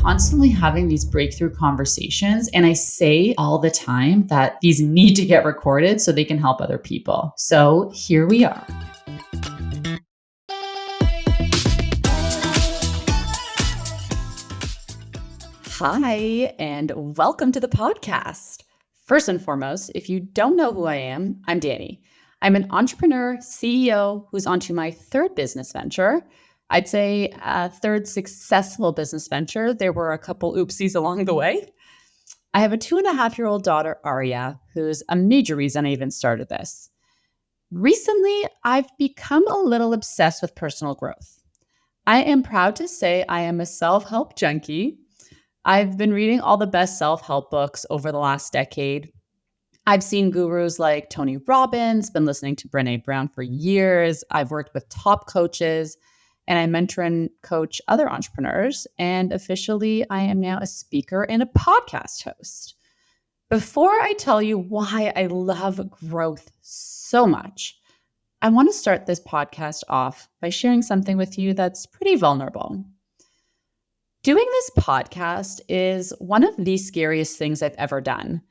constantly having these breakthrough conversations, and I say all the time that these need to get recorded so they can help other people. So here we are. Hi, and welcome to the podcast. First and foremost, if you don't know who I am, I'm Dani. I'm an entrepreneur, CEO who's onto my third business venture. I'd say a third successful business venture. There were a couple oopsies along the way. I have a 2.5-year-old daughter, Aria, who's a major reason I even started this. Recently, I've become a little obsessed with personal growth. I am proud to say I am a self-help junkie. I've been reading all the best self-help books over the last decade. I've seen gurus like Tony Robbins, been listening to Brené Brown for years. I've worked with top coaches, and I mentor and coach other entrepreneurs. And officially, I am now a speaker and a podcast host. Before I tell you why I love growth so much, I want to start this podcast off by sharing something with you that's pretty vulnerable. Doing this podcast is one of the scariest things I've ever done.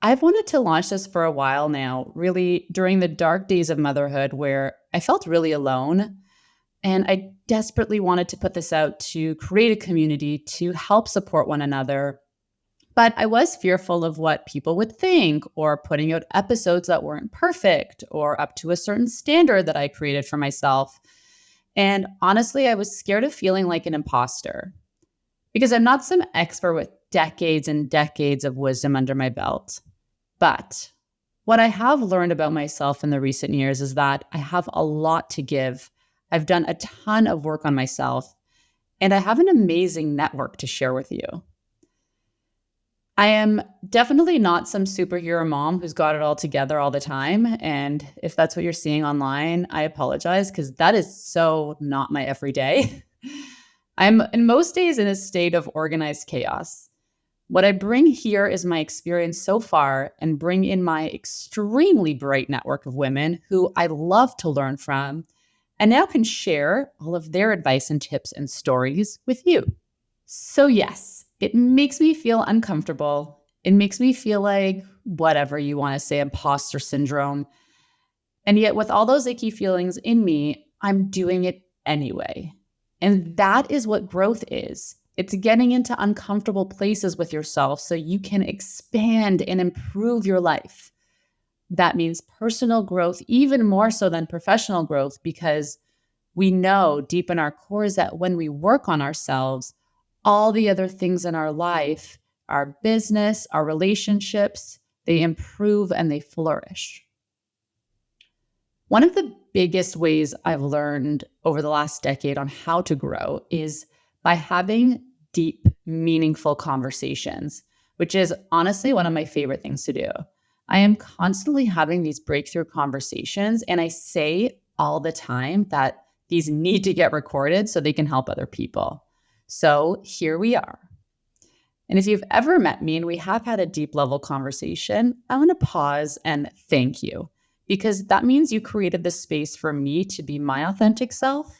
I've wanted to launch this for a while now, really during the dark days of motherhood where I felt really alone. And I desperately wanted to put this out to create a community to help support one another. But I was fearful of what people would think, or putting out episodes that weren't perfect or up to a certain standard that I created for myself. And honestly, I was scared of feeling like an imposter, because I'm not some expert with decades and decades of wisdom under my belt. But what I have learned about myself in the recent years is that I have a lot to give. I've done a ton of work on myself, and I have an amazing network to share with you. I am definitely not some superhero mom who's got it all together all the time. And if that's what you're seeing online, I apologize, because that is so not my everyday. I'm in most days in a state of organized chaos. What I bring here is my experience so far, and bring in my extremely bright network of women who I love to learn from, and now can share all of their advice and tips and stories with you. So yes, it makes me feel uncomfortable. It makes me feel like whatever you want to say, imposter syndrome. And yet with all those icky feelings in me, I'm doing it anyway. And that is what growth is. It's getting into uncomfortable places with yourself so you can expand and improve your life. That means personal growth, even more so than professional growth, because we know deep in our cores that when we work on ourselves, all the other things in our life, our business, our relationships, they improve and they flourish. One of the biggest ways I've learned over the last decade on how to grow is by having deep, meaningful conversations, which is honestly one of my favorite things to do. I am constantly having these breakthrough conversations, and I say all the time that these need to get recorded so they can help other people. So here we are. And if you've ever met me and we have had a deep level conversation, I want to pause and thank you, because that means you created this space for me to be my authentic self.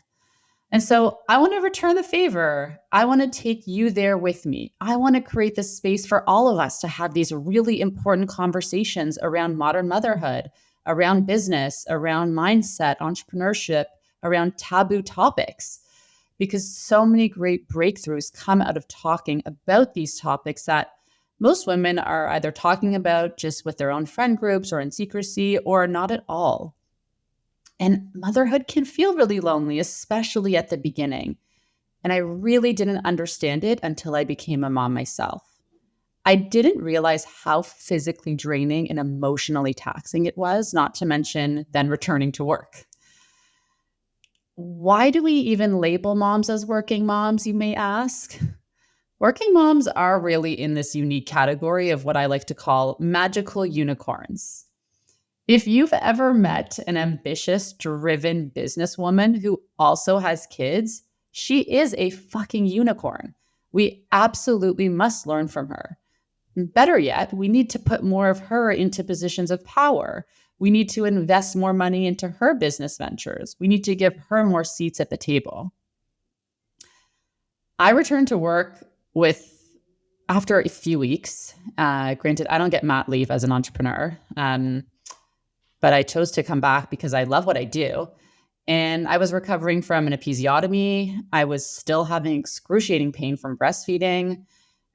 And so I want to return the favor. I want to take you there with me. I want to create this space for all of us to have these really important conversations around modern motherhood, around business, around mindset, entrepreneurship, around taboo topics. Because so many great breakthroughs come out of talking about these topics that most women are either talking about just with their own friend groups or in secrecy, or not at all. And motherhood can feel really lonely, especially at the beginning. And I really didn't understand it until I became a mom myself. I didn't realize how physically draining and emotionally taxing it was, not to mention then returning to work. Why do we even label moms as working moms, you may ask? Working moms are really in this unique category of what I like to call magical unicorns. If you've ever met an ambitious, driven businesswoman who also has kids, she is a fucking unicorn. We absolutely must learn from her. Better yet, we need to put more of her into positions of power. We need to invest more money into her business ventures. We need to give her more seats at the table. I returned to work after a few weeks, granted, I don't get mat leave as an entrepreneur, but I chose to come back because I love what I do. And I was recovering from an episiotomy. I was still having excruciating pain from breastfeeding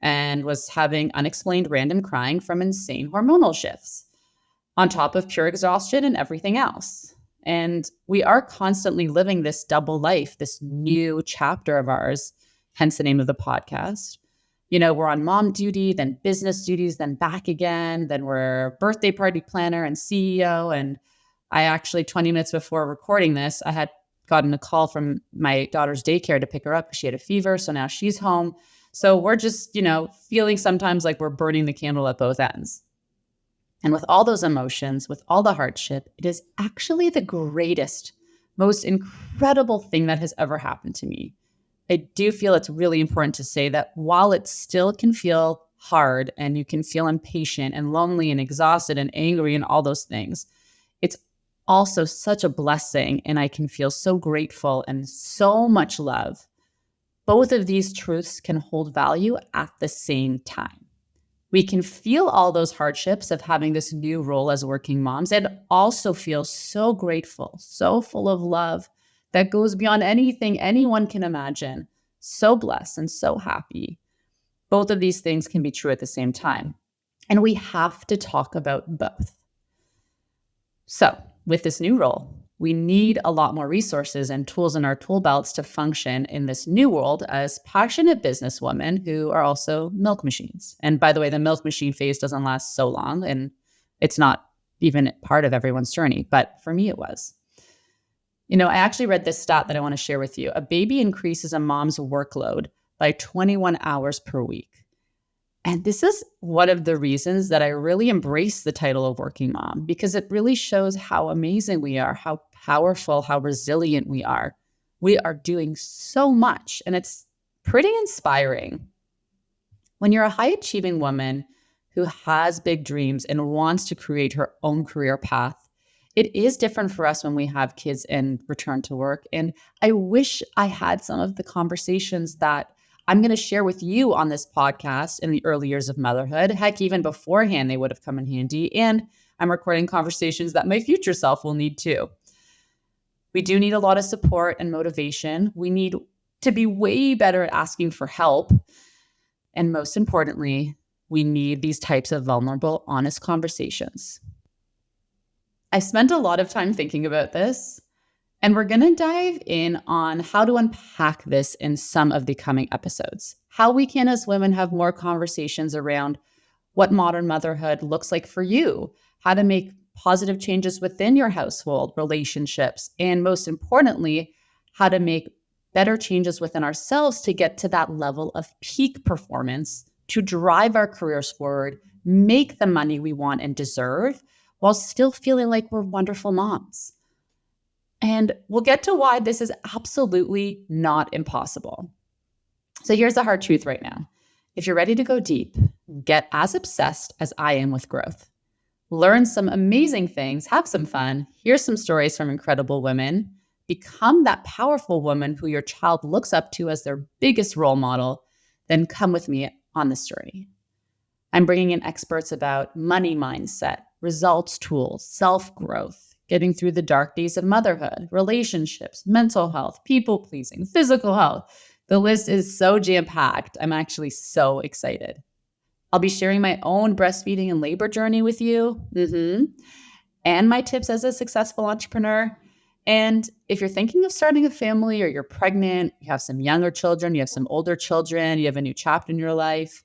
and was having unexplained random crying from insane hormonal shifts, on top of pure exhaustion and everything else. And we are constantly living this double life, this new chapter of ours, hence the name of the podcast. We're on mom duty, then business duties, then back again, then we're birthday party planner and CEO. And I actually, 20 minutes before recording this, I had gotten a call from my daughter's daycare to pick her up because she had a fever. So now she's home. So we're just, feeling sometimes like we're burning the candle at both ends. And with all those emotions, with all the hardship, it is actually the greatest, most incredible thing that has ever happened to me. I do feel it's really important to say that while it still can feel hard and you can feel impatient and lonely and exhausted and angry and all those things, it's also such a blessing, and I can feel so grateful and so much love. Both of these truths can hold value at the same time. We can feel all those hardships of having this new role as working moms and also feel so grateful, so full of love that goes beyond anything anyone can imagine. So blessed and so happy. Both of these things can be true at the same time. And we have to talk about both. So with this new role, we need a lot more resources and tools in our tool belts to function in this new world as passionate businesswomen who are also milk machines. And by the way, the milk machine phase doesn't last so long, and it's not even part of everyone's journey. But for me, it was. I actually read this stat that I want to share with you. A baby increases a mom's workload by 21 hours per week. And this is one of the reasons that I really embrace the title of working mom, because it really shows how amazing we are, how powerful, how resilient we are. We are doing so much, and it's pretty inspiring. When you're a high-achieving woman who has big dreams and wants to create her own career path, it is different for us when we have kids and return to work. And I wish I had some of the conversations that I'm going to share with you on this podcast in the early years of motherhood. Heck, even beforehand, they would have come in handy. And I'm recording conversations that my future self will need too. We do need a lot of support and motivation. We need to be way better at asking for help. And most importantly, we need these types of vulnerable, honest conversations. I spent a lot of time thinking about this, and we're going to dive in on how to unpack this in some of the coming episodes. How we can, as women, have more conversations around what modern motherhood looks like for you, how to make positive changes within your household, relationships, and most importantly, how to make better changes within ourselves to get to that level of peak performance, to drive our careers forward, make the money we want and deserve, while still feeling like we're wonderful moms. And we'll get to why this is absolutely not impossible. So here's the hard truth right now. If you're ready to go deep, get as obsessed as I am with growth. Learn some amazing things, have some fun, hear some stories from incredible women, become that powerful woman who your child looks up to as their biggest role model, then come with me on this journey. I'm bringing in experts about money mindset, results tools, self-growth, getting through the dark days of motherhood, relationships, mental health, people-pleasing, physical health. The list is so jam-packed. I'm actually so excited. I'll be sharing my own breastfeeding and labor journey with you, and my tips as a successful entrepreneur. And if you're thinking of starting a family, or you're pregnant, you have some younger children, you have some older children, you have a new chapter in your life,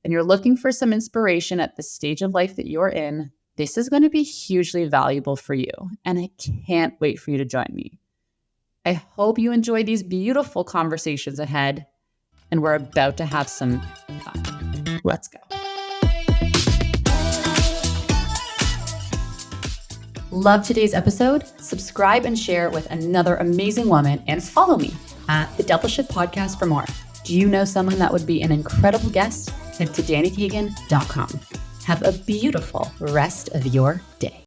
and you're looking for some inspiration at the stage of life that you're in, this is going to be hugely valuable for you, and I can't wait for you to join me. I hope you enjoy these beautiful conversations ahead, and we're about to have some fun. Let's go. Love today's episode? Subscribe and share with another amazing woman, and follow me at the Double Shift Podcast for more. Do you know someone that would be an incredible guest? Head to DaniKagan.com. Have a beautiful rest of your day.